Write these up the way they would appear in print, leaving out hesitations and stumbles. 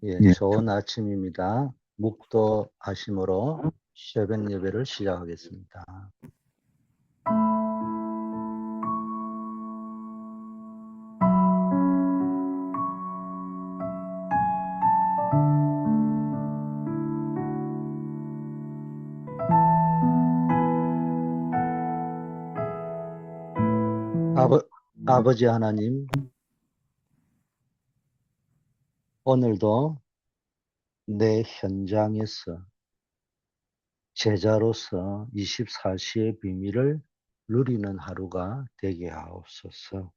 예, 좋은 아침입니다. 묵도하심으로 새벽 예배를 시작하겠습니다. 아버지 하나님, 오늘도 내 현장에서 제자로서 24시의 비밀을 누리는 하루가 되게 하옵소서.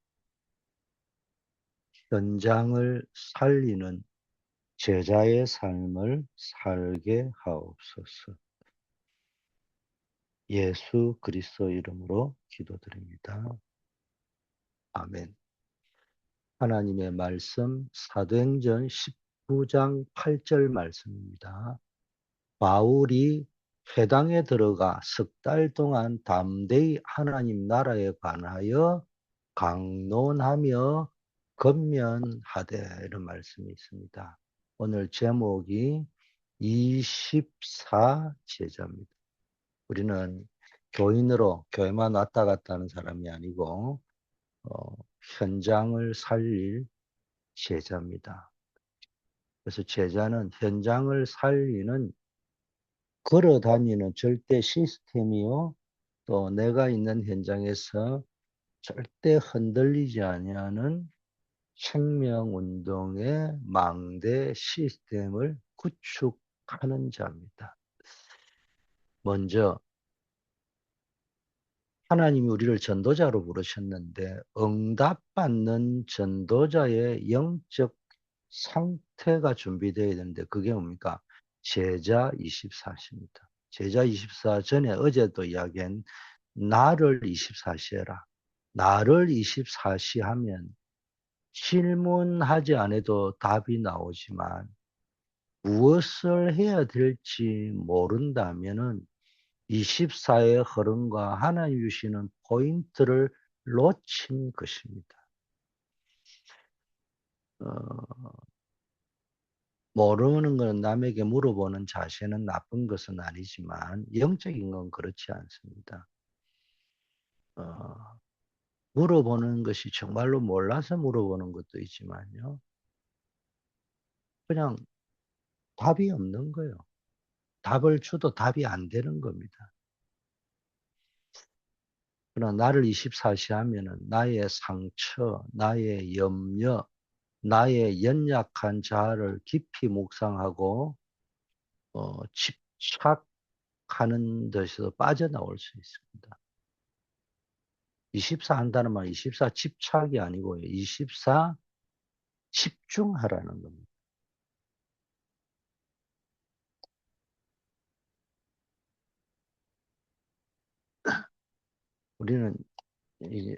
현장을 살리는 제자의 삶을 살게 하옵소서. 예수 그리스도 이름으로 기도드립니다. 아멘. 하나님의 말씀 사도행전 19장 8절 말씀입니다. 바울이 회당에 들어가 석 달 동안 담대히 하나님 나라에 관하여 강론하며 권면하되 이런 말씀이 있습니다. 오늘 제목이 24 제자입니다. 우리는 교인으로 교회만 왔다 갔다 하는 사람이 아니고 현장을 살릴 제자입니다. 그래서 제자는 현장을 살리는 걸어 다니는 절대 시스템이요. 또 내가 있는 현장에서 절대 흔들리지 아니하는 생명운동의 망대 시스템을 구축하는 자입니다. 먼저 하나님이 우리를 전도자로 부르셨는데 응답받는 전도자의 영적 상태가 준비되어야 되는데 그게 뭡니까? 제자 24시입니다. 제자 24 전에 어제도 이야기한 나를 24시 해라. 나를 24시 하면 질문하지 않아도 답이 나오지만 무엇을 해야 될지 모른다면은 24의 흐름과 하나님 주시는 포인트를 놓친 것입니다. 모르는 것은 남에게 물어보는 자세는 나쁜 것은 아니지만 영적인 건 그렇지 않습니다. 물어보는 것이 정말로 몰라서 물어보는 것도 있지만요. 그냥 답이 없는 거예요. 답을 줘도 답이 안 되는 겁니다. 그러나 나를 24시 하면은 나의 상처, 나의 염려, 나의 연약한 자아를 깊이 묵상하고 집착하는 데서 빠져나올 수 있습니다. 24 한다는 말 24 집착이 아니고요. 24 집중하라는 겁니다. 우리는 이게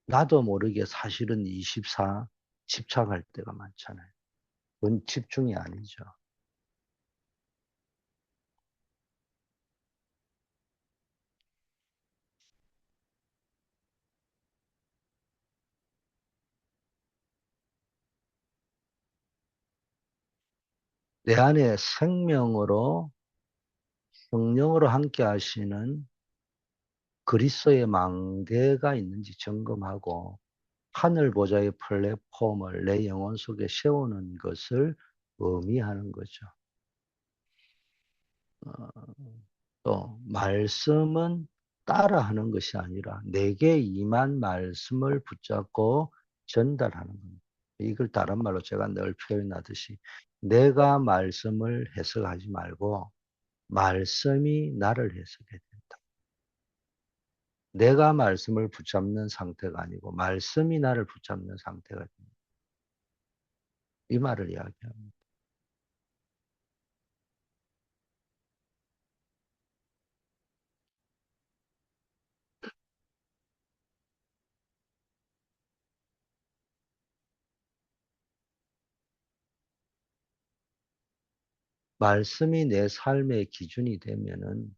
나도 모르게 사실은 24 집착할 때가 많잖아요. 그건 집중이 아니죠. 내 안에 생명으로 성령으로 함께 하시는 그리스도의 망대가 있는지 점검하고 하늘 보좌의 플랫폼을 내 영혼 속에 세우는 것을 의미하는 거죠. 또 말씀은 따라하는 것이 아니라 내게 임한 말씀을 붙잡고 전달하는 겁니다. 이걸 다른 말로 제가 늘 표현하듯이 내가 말씀을 해석하지 말고 말씀이 나를 해석해야 된다. 내가 말씀을 붙잡는 상태가 아니고 말씀이 나를 붙잡는 상태가 됩니다. 이 말을 이야기합니다. 말씀이 내 삶의 기준이 되면은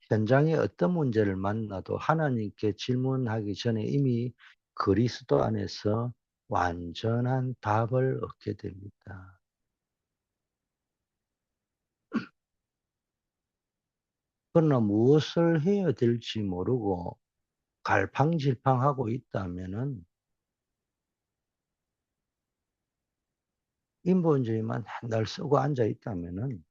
현장에 어떤 문제를 만나도 하나님께 질문하기 전에 이미 그리스도 안에서 완전한 답을 얻게 됩니다. 그러나 무엇을 해야 될지 모르고 갈팡질팡하고 있다면은 인본주의만 맨날 쓰고 앉아 있다면은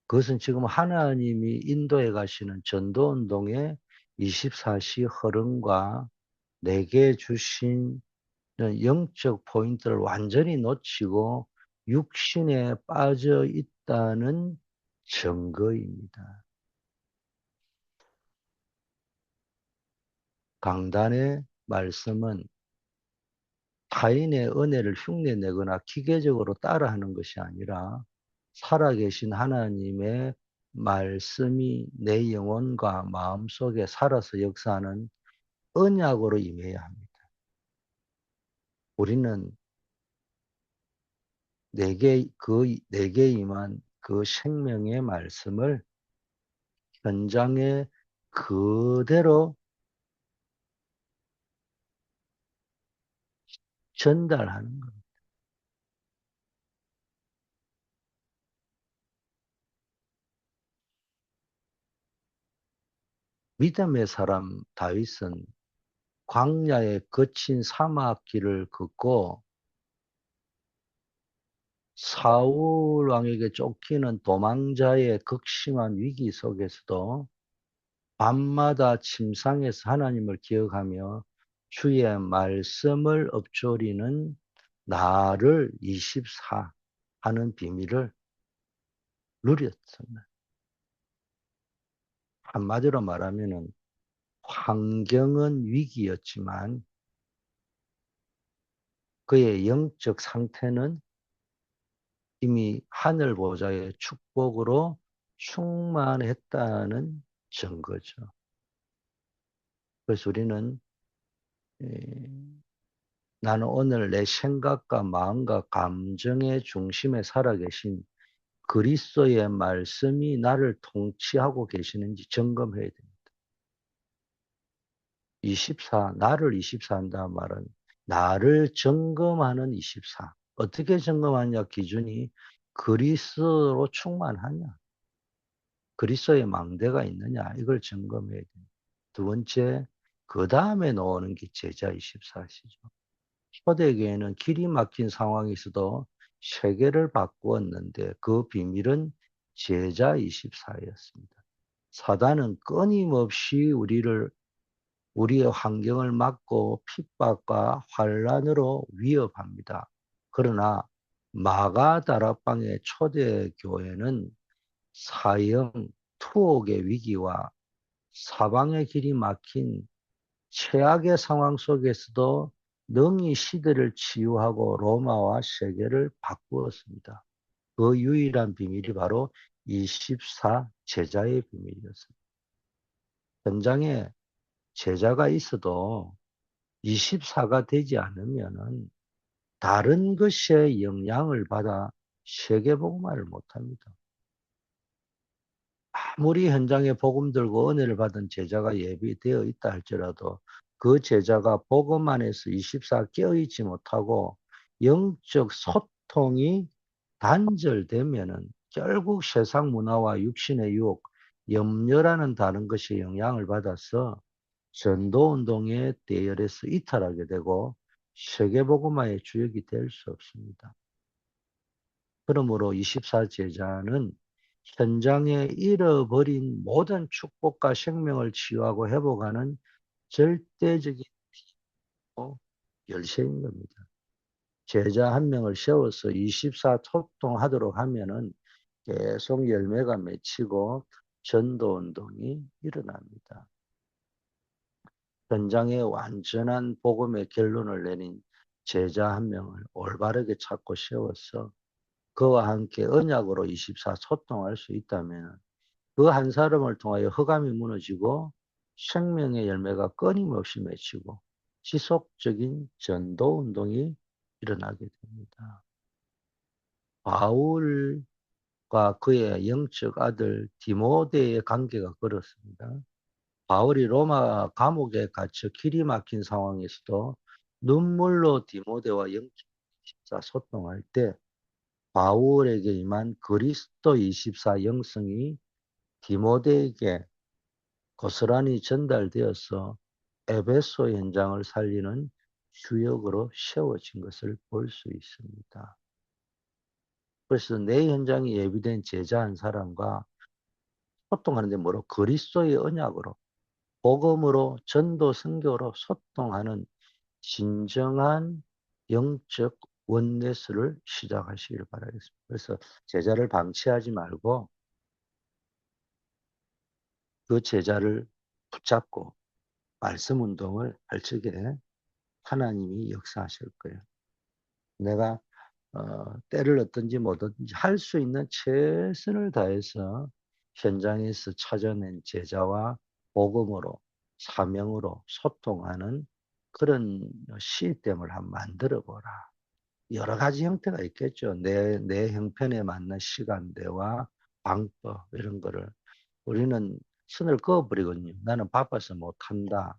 그것은 지금 하나님이 인도해 가시는 전도운동의 24시 흐름과 내게 주신 영적 포인트를 완전히 놓치고 육신에 빠져 있다는 증거입니다. 강단의 말씀은 타인의 은혜를 흉내내거나 기계적으로 따라하는 것이 아니라 살아계신 하나님의 말씀이 내 영혼과 마음속에 살아서 역사하는 언약으로 임해야 합니다. 우리는 내게 임한 그 생명의 말씀을 현장에 그대로 전달하는 것. 믿음의 사람 다윗은 광야의 거친 사막길을 걷고 사울 왕에게 쫓기는 도망자의 극심한 위기 속에서도 밤마다 침상에서 하나님을 기억하며 주의 말씀을 읊조리는 나를 24 하는 비밀을 누렸습니다. 한마디로 말하면은 환경은 위기였지만 그의 영적 상태는 이미 하늘 보좌의 축복으로 충만했다는 증거죠. 그래서 우리는 나는 오늘 내 생각과 마음과 감정의 중심에 살아계신 그리스도의 말씀이 나를 통치하고 계시는지 점검해야 됩니다. 나를 24 한다는 말은 나를 점검하는 24. 어떻게 점검하냐 기준이 그리스도로 충만하냐. 그리스도의 망대가 있느냐. 이걸 점검해야 됩니다. 두 번째, 그 다음에 나오는 게 제자 24시죠. 초대교회는 길이 막힌 상황에서도 세계를 바꾸었는데 그 비밀은 제자 24였습니다. 사단은 끊임없이 우리의 환경을 막고 핍박과 환란으로 위협합니다. 그러나 마가다락방의 초대교회는 사형, 투옥의 위기와 사방의 길이 막힌 최악의 상황 속에서도 능히 시대를 치유하고 로마와 세계를 바꾸었습니다. 그 유일한 비밀이 바로 24 제자의 비밀이었습니다. 현장에 제자가 있어도 24가 되지 않으면은 다른 것에 영향을 받아 세계복음화를 못합니다. 아무리 현장에 복음 들고 은혜를 받은 제자가 예비되어 있다 할지라도 그 제자가 복음 안에서 24 깨어있지 못하고 영적 소통이 단절되면은 결국 세상 문화와 육신의 유혹, 염려라는 다른 것이 영향을 받아서 전도운동의 대열에서 이탈하게 되고 세계복음화의 주역이 될 수 없습니다. 그러므로 24 제자는 현장에 잃어버린 모든 축복과 생명을 치유하고 회복하는 절대적인 열쇠인 겁니다. 제자 한 명을 세워서 24 소통하도록 하면은 계속 열매가 맺히고 전도운동이 일어납니다. 현장에 완전한 복음의 결론을 내린 제자 한 명을 올바르게 찾고 세워서 그와 함께 언약으로 24 소통할 수 있다면 그 한 사람을 통하여 흑암이 무너지고 생명의 열매가 끊임없이 맺히고 지속적인 전도 운동이 일어나게 됩니다. 바울과 그의 영적 아들 디모데의 관계가 그렇습니다. 바울이 로마 감옥에 갇혀 길이 막힌 상황에서도 눈물로 디모데와 영적 24 소통할 때 바울에게 임한 그리스도 24 영성이 디모데에게 고스란히 전달되어서 에베소 현장을 살리는 주역으로 세워진 것을 볼 수 있습니다. 그래서 내 현장이 예비된 제자 한 사람과 소통하는데 뭐로? 그리스도의 언약으로, 복음으로, 전도, 선교로 소통하는 진정한 영적 원내스를 시작하시길 바라겠습니다. 그래서 제자를 방치하지 말고 그 제자를 붙잡고 말씀 운동을 할 적에 하나님이 역사하실 거예요. 내가 때를 얻든지 못 얻든지 할 수 있는 최선을 다해서 현장에서 찾아낸 제자와 복음으로 사명으로 소통하는 그런 시스템을 한번 만들어 보라. 여러 가지 형태가 있겠죠. 내 형편에 맞는 시간대와 방법 이런 거를 우리는 선을 그어버리거든요. 나는 바빠서 못한다.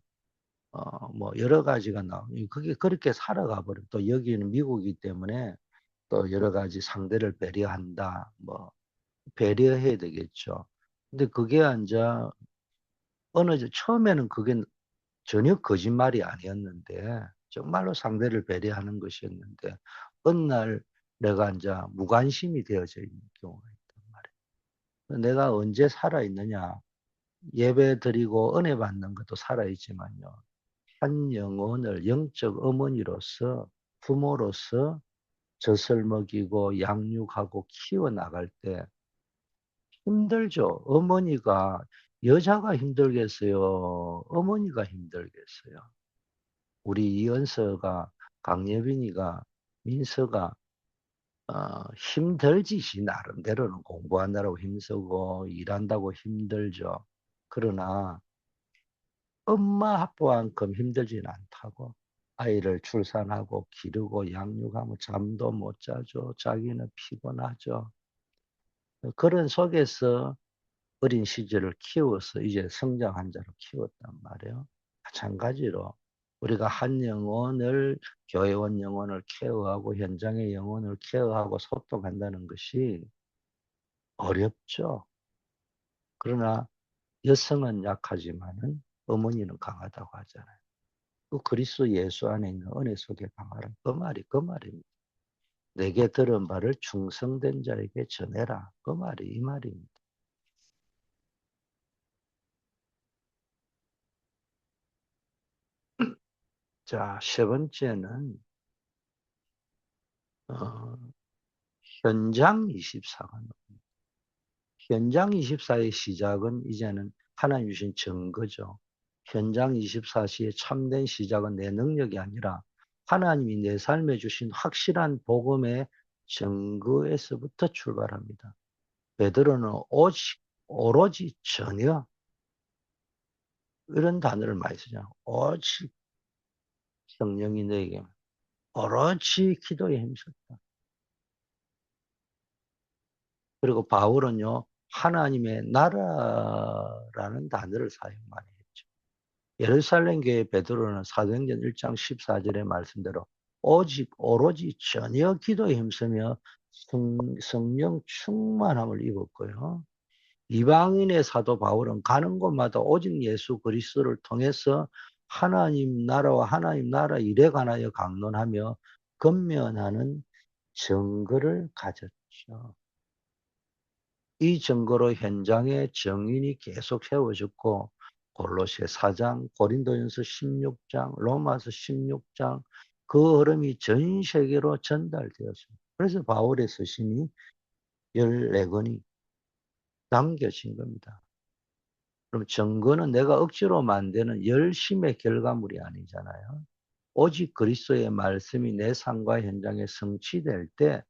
뭐 여러 가지가 그게 그렇게 살아가 버려. 또 여기는 미국이기 때문에 또 여러 가지 상대를 배려한다. 뭐 배려해야 되겠죠. 근데 그게 이제 처음에는 그게 전혀 거짓말이 아니었는데 정말로 상대를 배려하는 것이었는데 어느 날 내가 이제 무관심이 되어져 있는 경우가 있단 말이에요. 내가 언제 살아있느냐? 예배 드리고 은혜 받는 것도 살아있지만요. 한 영혼을 영적 어머니로서 부모로서 젖을 먹이고 양육하고 키워나갈 때 힘들죠. 어머니가 여자가 힘들겠어요. 어머니가 힘들겠어요. 우리 이은서가 강예빈이가 민서가 힘들지 나름대로는 공부한다고 힘쓰고 일한다고 힘들죠. 그러나 엄마 아빠만큼 힘들지는 않다고. 아이를 출산하고 기르고 양육하면 잠도 못 자죠. 자기는 피곤하죠. 그런 속에서 어린 시절을 키워서 이제 성장한 자로 키웠단 말이에요. 마찬가지로 우리가 한 영혼을 교회원 영혼을 케어하고 현장의 영혼을 케어하고 소통한다는 것이 어렵죠. 그러나 여성은 약하지만은 어머니는 강하다고 하잖아요. 그 그리스도 예수 안에 있는 은혜 속에 강하라. 그 말입니다. 내게 들은 바를 충성된 자에게 전해라. 그 말이 이 말입니다. 자, 세 번째는 어, 현장 24가 현장 24의 시작은 이제는 하나님 주신 증거죠. 현장 24시의 참된 시작은 내 능력이 아니라 하나님이 내 삶에 주신 확실한 복음의 증거에서부터 출발합니다. 베드로는 오로지 전혀 이런 단어를 많이 쓰잖아요. 오직 성령이 너에게 오로지 기도에 힘썼다. 그리고 바울은요, 하나님의 나라라는 단어를 사용 많이 했죠. 예루살렘 교회 베드로는 사도행전 1장 14절의 말씀대로 오직 오로지 전혀 기도에 힘쓰며 성령 충만함을 입었고요. 이방인의 사도 바울은 가는 곳마다 오직 예수 그리스도를 통해서 하나님 나라와 하나님 나라 일에 관하여 강론하며 건면하는 증거를 가졌죠. 이 증거로 현장의 정인이 계속 세워졌고 골로새 4장, 고린도전서 16장, 로마서 16장 그 흐름이 전 세계로 전달되었습니다. 그래서 바울의 서신이 14권이 남겨진 겁니다. 그럼 증거는 내가 억지로 만드는 열심의 결과물이 아니잖아요. 오직 그리스도의 말씀이 내 삶과 현장에 성취될 때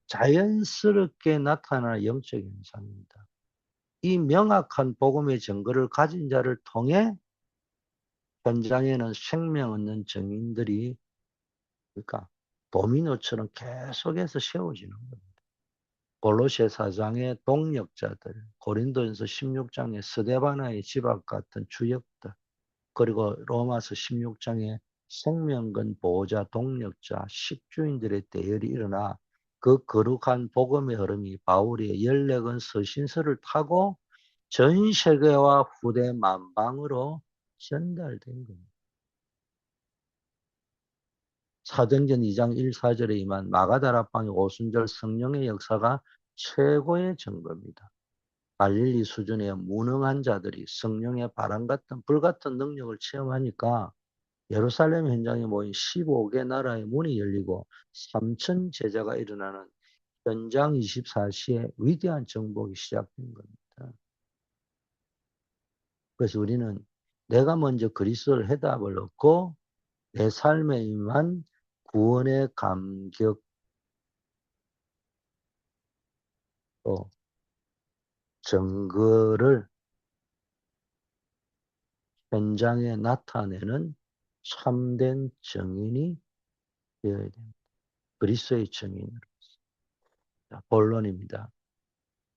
자연스럽게 나타나는 영적 현상입니다. 이 명확한 복음의 증거를 가진 자를 통해 현장에는 생명 없는 증인들이 그러니까 도미노처럼 계속해서 세워지는 겁니다. 골로새 4장의 동력자들, 고린도전서 16장의 스데바나의 집합 같은 주역들, 그리고 로마서 16장의 생명근 보호자, 동력자, 식주인들의 대열이 일어나 그 거룩한 복음의 흐름이 바울의 14권 서신서를 타고 전 세계와 후대 만방으로 전달된 겁니다. 사도행전 2장 1, 4절에 임한 마가다락방의 오순절 성령의 역사가 최고의 증거입니다. 갈릴리 수준의 무능한 자들이 성령의 바람 같은 불같은 능력을 체험하니까 예루살렘 현장에 모인 15개 나라의 문이 열리고 3천 제자가 일어나는 현장 24시의 위대한 정복이 시작된 겁니다. 그래서 우리는 내가 먼저 그리스도를 해답을 얻고 내 삶에 임한 구원의 감격 또 증거를 현장에 나타내는 참된 증인이 되어야 됩니다. 그리스도의 증인으로. 본론입니다.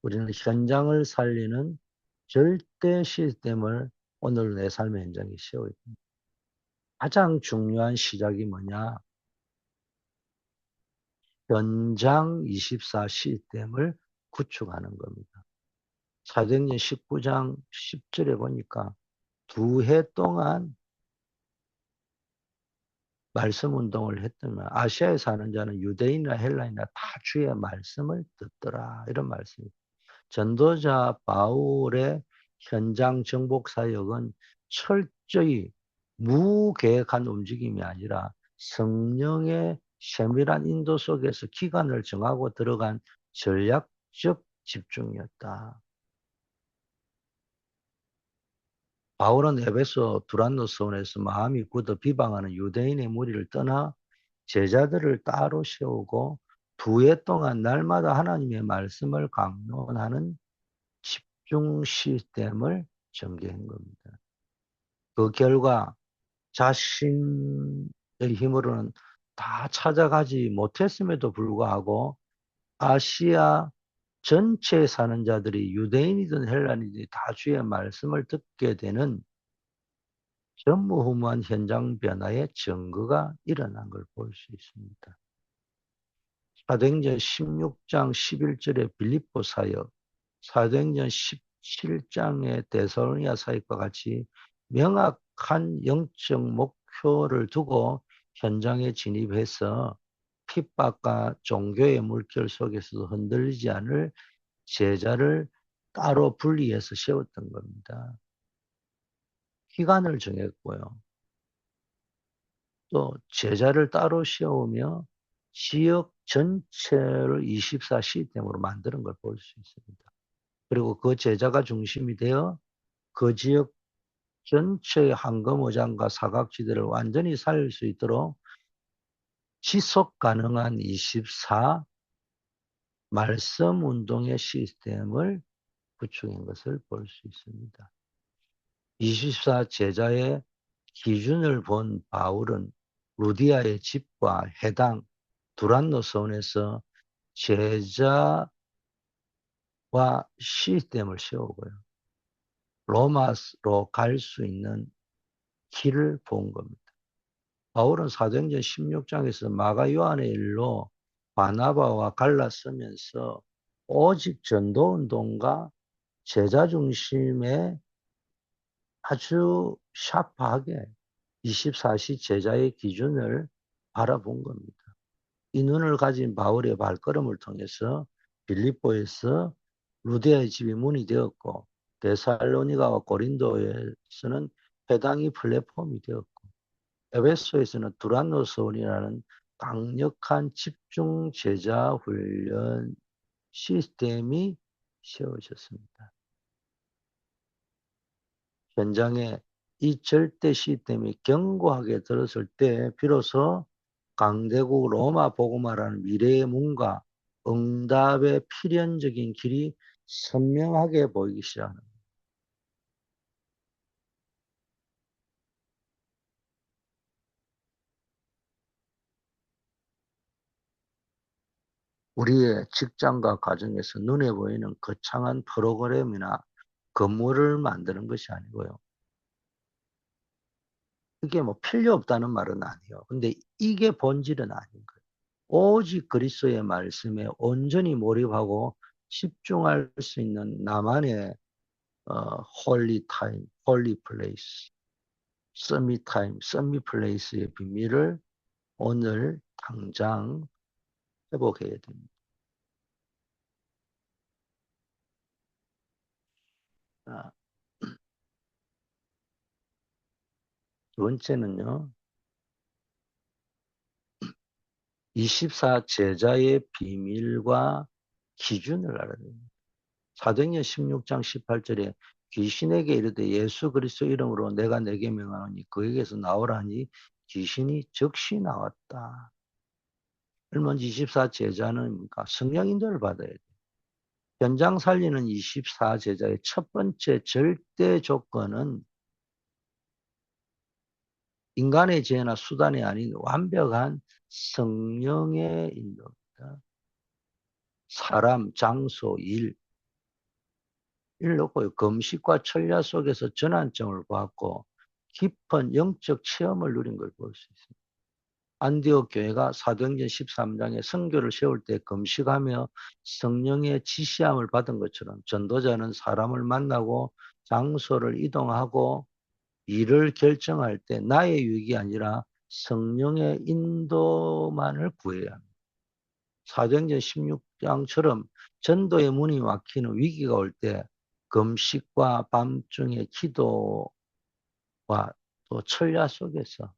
우리는 현장을 살리는 절대 시스템을 오늘 내 삶의 현장에 세워야 됩니다. 가장 중요한 시작이 뭐냐? 현장 24 시스템을 구축하는 겁니다. 사도행전 19장 10절에 보니까 2해 동안 말씀 운동을 했더니 아시아에 사는 자는 유대인이나 헬라인이나 다 주의 말씀을 듣더라. 이런 말씀입니다. 전도자 바울의 현장 정복 사역은 철저히 무계획한 움직임이 아니라 성령의 세밀한 인도 속에서 기간을 정하고 들어간 전략적 집중이었다. 바울은 에베소 두란노 서원에서 마음이 굳어 비방하는 유대인의 무리를 떠나 제자들을 따로 세우고 2해 동안 날마다 하나님의 말씀을 강론하는 집중 시스템을 전개한 겁니다. 그 결과 자신의 힘으로는 다 찾아가지 못했음에도 불구하고 아시아 전체에 사는 자들이 유대인이든 헬라인이든 다 주의 말씀을 듣게 되는 전무후무한 현장 변화의 증거가 일어난 걸 볼 수 있습니다. 사도행전 16장 11절의 빌립보 사역, 사도행전 17장의 데살로니가 사역과 같이 명확한 영적 목표를 두고 현장에 진입해서 핍박과 종교의 물결 속에서도 흔들리지 않을 제자를 따로 분리해서 세웠던 겁니다. 기간을 정했고요. 또 제자를 따로 세우며 지역 전체를 24 시스템으로 만드는 걸 볼 수 있습니다. 그리고 그 제자가 중심이 되어 그 지역 전체의 황금어장과 사각지대를 완전히 살릴 수 있도록 지속 가능한 24 말씀 운동의 시스템을 구축한 것을 볼 수 있습니다. 24 제자의 기준을 본 바울은 루디아의 집과 해당 두란노 서원에서 제자와 시스템을 세우고요. 로마로 갈 수 있는 길을 본 겁니다. 바울은 사도행전 16장에서 마가 요한의 일로 바나바와 갈라서면서 오직 전도운동과 제자 중심의 아주 샤프하게 24시 제자의 기준을 바라본 겁니다. 이 눈을 가진 바울의 발걸음을 통해서 빌립보에서 루데아의 집이 문이 되었고 데살로니가와 고린도에서는 회당이 플랫폼이 되었고 에베소에서는 두란노 서원이라는 강력한 집중 제자 훈련 시스템이 세워졌습니다. 현장에 이 절대 시스템이 견고하게 들었을 때 비로소 강대국 로마 복음화라는 미래의 문과 응답의 필연적인 길이 선명하게 보이기 시작합니다. 우리의 직장과 가정에서 눈에 보이는 거창한 프로그램이나 건물을 만드는 것이 아니고요. 그게 뭐 필요 없다는 말은 아니에요. 근데 이게 본질은 아닌 거예요. 오직 그리스도의 말씀에 온전히 몰입하고 집중할 수 있는 나만의 홀리 타임, 홀리 플레이스, 서밋 타임, 서밋 플레이스의 비밀을 오늘 당장 회복해야 됩니다. 아, 두 번째는요, 24 제자의 비밀과 기준을 알아야 됩니다. 사도행전 16장 18절에 귀신에게 이르되 예수 그리스도 이름으로 내가 내게 명하노니 그에게서 나오라니 귀신이 즉시 나왔다. 그러면 24 제자는 성령 인도를 받아야 돼. 현장 살리는 24 제자의 첫 번째 절대 조건은 인간의 지혜나 수단이 아닌 완벽한 성령의 인도입니다. 사람, 장소, 일 놓고 금식과 철야 속에서 전환점을 보았고 깊은 영적 체험을 누린 걸 볼 수 있습니다. 안디옥 교회가 사도행전 13장에 선교를 세울 때 금식하며 성령의 지시함을 받은 것처럼 전도자는 사람을 만나고 장소를 이동하고 일을 결정할 때 나의 유익이 아니라 성령의 인도만을 구해야 합니다. 사도행전 16장처럼 전도의 문이 막히는 위기가 올 때 금식과 밤중의 기도와 또 철야 속에서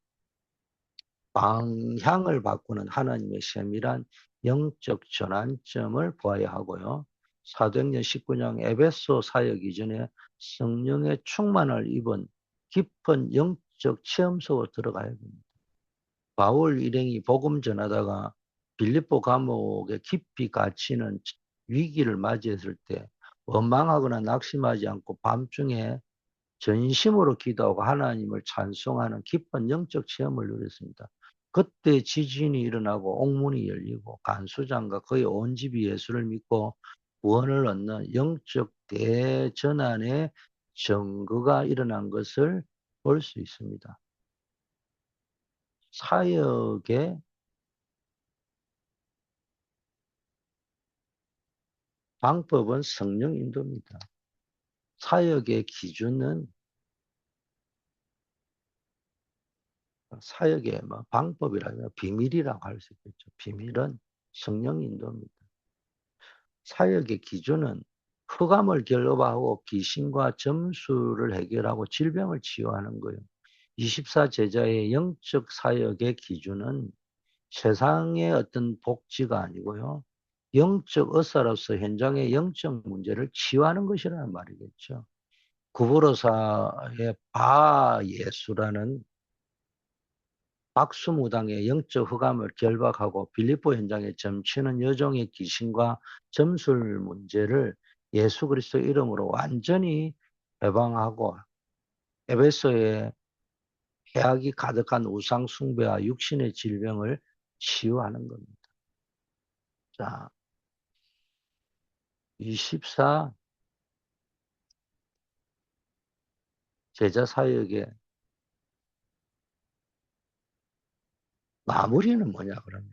방향을 바꾸는 하나님의 세밀한 영적 전환점을 보아야 하고요. 사도행전 19장 에베소 사역 이전에 성령의 충만을 입은 깊은 영적 체험 속으로 들어가야 됩니다. 바울 일행이 복음 전하다가 빌립보 감옥에 깊이 갇히는 위기를 맞이했을 때 원망하거나 낙심하지 않고 밤중에 전심으로 기도하고 하나님을 찬송하는 깊은 영적 체험을 누렸습니다. 그때 지진이 일어나고 옥문이 열리고 간수장과 그의 온 집이 예수를 믿고 구원을 얻는 영적 대전환의 증거가 일어난 것을 볼 수 있습니다. 사역의 방법은 성령 인도입니다. 사역의 기준은 사역의 방법이라면 비밀이라고 할 수 있겠죠. 비밀은 성령 인도입니다. 사역의 기준은 흑암을 결핍하고 귀신과 점수를 해결하고 질병을 치유하는 거예요. 24 제자의 영적 사역의 기준은 세상의 어떤 복지가 아니고요. 영적 의사로서 현장의 영적 문제를 치유하는 것이라는 말이겠죠. 구보로사의 바예수라는 박수무당의 영적 흑암을 결박하고 빌립보 현장에 점치는 여종의 귀신과 점술 문제를 예수 그리스도 이름으로 완전히 해방하고 에베소의 해악이 가득한 우상 숭배와 육신의 질병을 치유하는 겁니다. 자, 24 제자 사역의 마무리는 뭐냐 그러면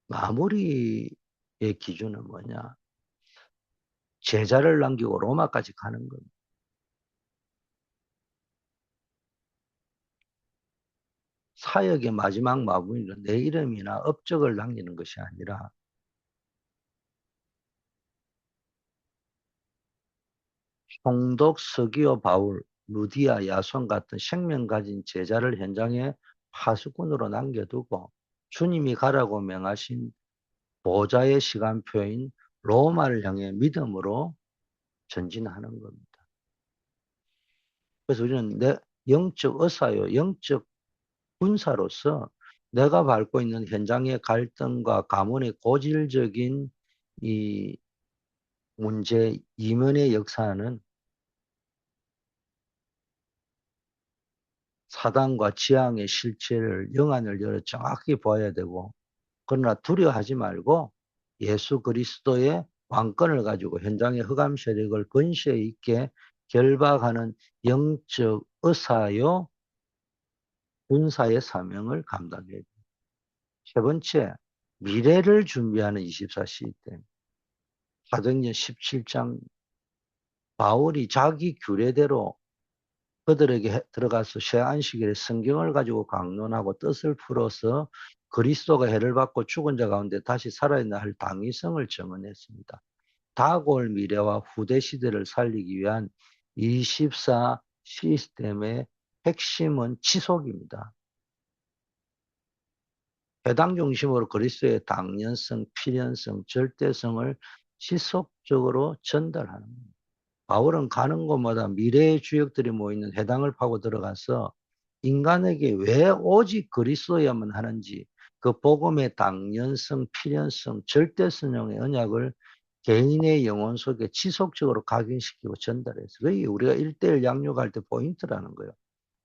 마무리의 기준은 뭐냐? 제자를 남기고 로마까지 가는 겁니다. 사역의 마지막 마무리는 내 이름이나 업적을 남기는 것이 아니라 총독 서기오 바울, 루디아, 야손 같은 생명 가진 제자를 현장에 파수꾼으로 남겨두고 주님이 가라고 명하신 보좌의 시간표인 로마를 향해 믿음으로 전진하는 겁니다. 그래서 우리는 내 영적 의사요, 영적 군사로서 내가 밟고 있는 현장의 갈등과 가문의 고질적인 이 문제 이면의 역사는 사단과 지향의 실체를 영안을 열어 정확히 보아야 되고, 그러나 두려워하지 말고 예수 그리스도의 왕권을 가지고 현장의 흑암 세력을 권세 있게 결박하는 영적 의사요 군사의 사명을 감당해야 돼요. 세 번째, 미래를 준비하는 24 시대. 사도행전 17장 바울이 자기 규례대로 그들에게 들어가서 새 안식일에 성경을 가지고 강론하고 뜻을 풀어서 그리스도가 해를 받고 죽은 자 가운데 다시 살아있는 할 당위성을 증언했습니다. 다가올 미래와 후대 시대를 살리기 위한 24 시스템의 핵심은 지속입니다. 해당 중심으로 그리스도의 당연성, 필연성, 절대성을 지속적으로 전달하는 겁니다. 바울은 가는 곳마다 미래의 주역들이 모이는 회당을 파고 들어가서 인간에게 왜 오직 그리스도야만 하는지 그 복음의 당연성, 필연성, 절대성의 언약을 개인의 영혼 속에 지속적으로 각인시키고 전달해서 그게 우리가 1:1 양육할 때 포인트라는 거예요.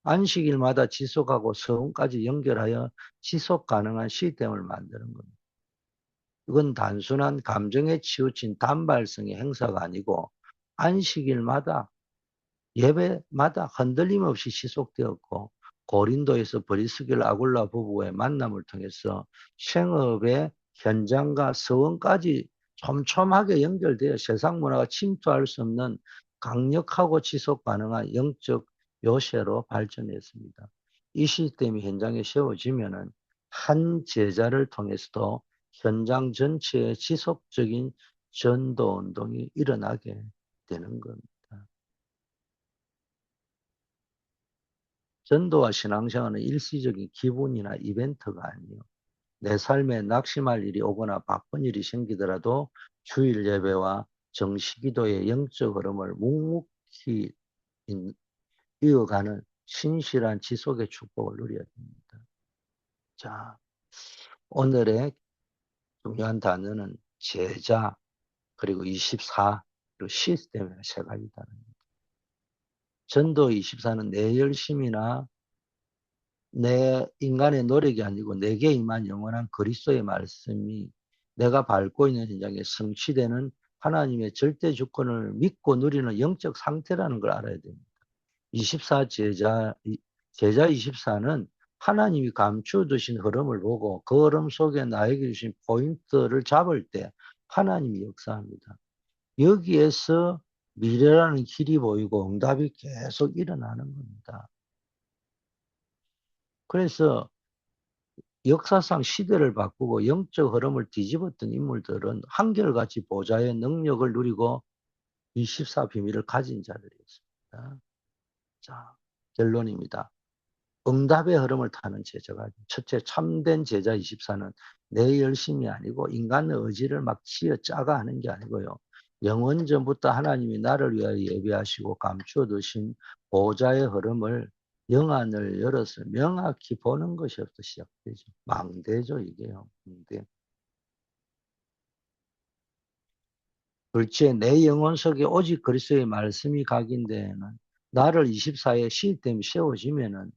안식일마다 지속하고 서원까지 연결하여 지속 가능한 시스템을 만드는 겁니다. 이건 단순한 감정에 치우친 단발성의 행사가 아니고 안식일마다 예배마다 흔들림 없이 지속되었고 고린도에서 브리스길 아굴라 부부의 만남을 통해서 생업의 현장과 서원까지 촘촘하게 연결되어 세상 문화가 침투할 수 없는 강력하고 지속 가능한 영적 요새로 발전했습니다. 이 시스템이 현장에 세워지면은 한 제자를 통해서도 현장 전체에 지속적인 전도 운동이 일어나게 되는 겁니다. 전도와 신앙생활은 일시적인 기분이나 이벤트가 아니에요. 내 삶에 낙심할 일이 오거나 바쁜 일이 생기더라도 주일 예배와 정시기도의 영적 흐름을 묵묵히 이어가는 신실한 지속의 축복을 누려야 됩니다. 자, 오늘의 중요한 단어는 제자, 그리고 24, 그리고 시스템의 세 가지다는 겁니다. 전도 24는 내 열심이나 내 인간의 노력이 아니고 내게 임한 영원한 그리스도의 말씀이 내가 밟고 있는 현장에 성취되는 하나님의 절대 주권을 믿고 누리는 영적 상태라는 걸 알아야 됩니다. 24 제자 24는 하나님이 감추어 두신 흐름을 보고 그 흐름 속에 나에게 주신 포인트를 잡을 때 하나님이 역사합니다. 여기에서 미래라는 길이 보이고 응답이 계속 일어나는 겁니다. 그래서 역사상 시대를 바꾸고 영적 흐름을 뒤집었던 인물들은 한결같이 보좌의 능력을 누리고 24 비밀을 가진 자들이었습니다. 자, 결론입니다. 응답의 흐름을 타는 제자가 첫째, 참된 제자 24는 내 열심이 아니고 인간의 의지를 막 치어 짜가 하는 게 아니고요. 영원 전부터 하나님이 나를 위하여 예비하시고 감추어 두신 보좌의 흐름을 영안을 열어서 명확히 보는 것이부터 시작되죠. 망대죠, 이게요. 망대. 둘째, 내 영혼 속에 오직 그리스도의 말씀이 각인되는 나를 24의 시스템이 세워지면은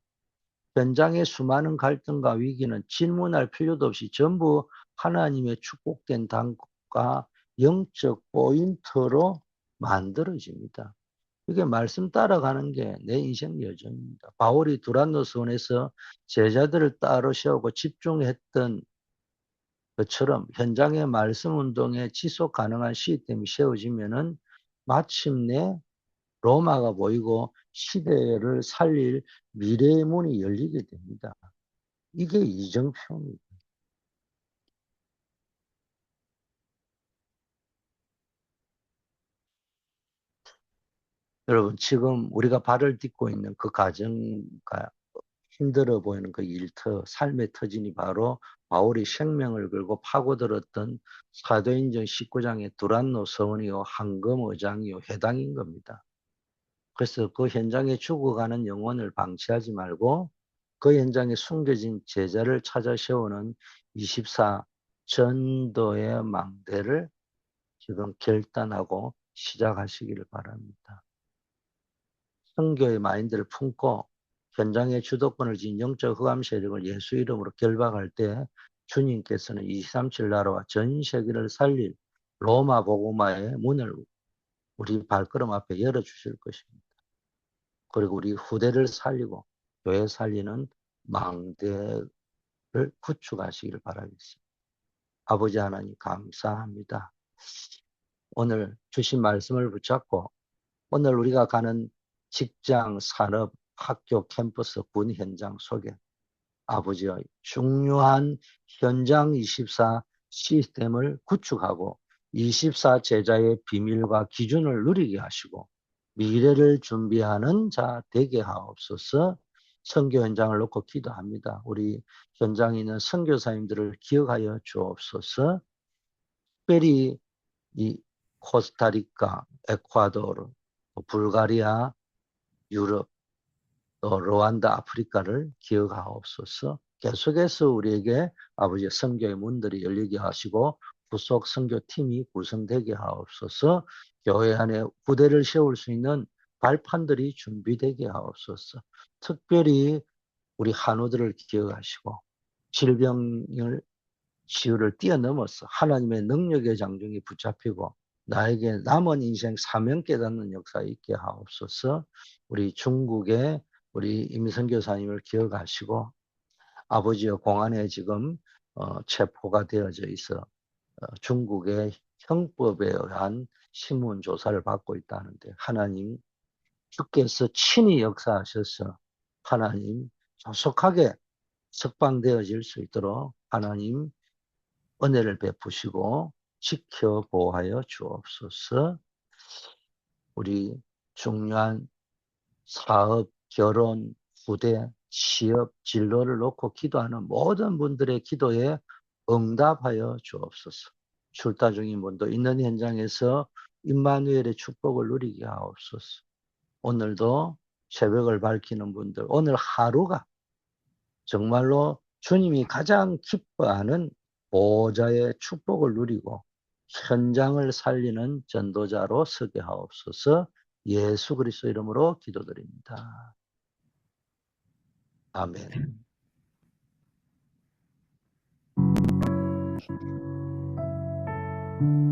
현장의 수많은 갈등과 위기는 질문할 필요도 없이 전부 하나님의 축복된 단과 영적 포인트로 만들어집니다. 이게 말씀 따라가는 게 내 인생 여정입니다. 바울이 두란노스원에서 제자들을 따로 세우고 집중했던 것처럼 현장의 말씀 운동에 지속 가능한 시스템이 세워지면은 마침내 로마가 보이고 시대를 살릴 미래의 문이 열리게 됩니다. 이게 이정표입니다. 여러분, 지금 우리가 발을 딛고 있는 그 가정과 힘들어 보이는 그 일터, 삶의 터전이 바로 바울이 생명을 걸고 파고들었던 사도행전 19장의 두란노 서원이요, 황금 의장이요, 회당인 겁니다. 그래서 그 현장에 죽어가는 영혼을 방치하지 말고 그 현장에 숨겨진 제자를 찾아 세우는 24 전도의 망대를 지금 결단하고 시작하시기를 바랍니다. 선교의 마인드를 품고 현장의 주도권을 쥔 영적 흑암 세력을 예수 이름으로 결박할 때 주님께서는 237 나라와 전 세계를 살릴 로마 복음화의 문을 우리 발걸음 앞에 열어주실 것입니다. 그리고 우리 후대를 살리고 교회 살리는 망대를 구축하시기를 바라겠습니다. 아버지 하나님 감사합니다. 오늘 주신 말씀을 붙잡고 오늘 우리가 가는 직장, 산업, 학교, 캠퍼스, 군 현장 속에 아버지의 중요한 현장 24 시스템을 구축하고 24 제자의 비밀과 기준을 누리게 하시고 미래를 준비하는 자 되게 하옵소서. 선교 현장을 놓고 기도합니다. 우리 현장에 있는 선교사님들을 기억하여 주옵소서. 특별히 이 코스타리카, 에콰도르, 불가리아, 유럽, 또 르완다, 아프리카를 기억하옵소서. 계속해서 우리에게 아버지의 선교의 문들이 열리게 하시고 부속 선교팀이 구성되게 하옵소서. 교회 안에 부대를 세울 수 있는 발판들이 준비되게 하옵소서. 특별히 우리 한우들을 기억하시고 질병을 치유를 뛰어넘어서 하나님의 능력의 장중이 붙잡히고 나에게 남은 인생 사명 깨닫는 역사 있게 하옵소서. 우리 중국의 우리 임선교사님을 기억하시고 아버지의 공안에 지금 체포가 되어져 있어 중국의 형법에 의한 신문 조사를 받고 있다는데 하나님 주께서 친히 역사하셔서 하나님 조속하게 석방되어질 수 있도록 하나님 은혜를 베푸시고 지켜 보호하여 주옵소서. 우리 중요한 사업, 결혼, 후대, 취업, 진로를 놓고 기도하는 모든 분들의 기도에 응답하여 주옵소서. 출타 중인 분도 있는 현장에서 임마누엘의 축복을 누리게 하옵소서. 오늘도 새벽을 밝히는 분들, 오늘 하루가 정말로 주님이 가장 기뻐하는 보호자의 축복을 누리고 현장을 살리는 전도자로 서게 하옵소서. 예수 그리스도 이름으로 기도드립니다. 아멘.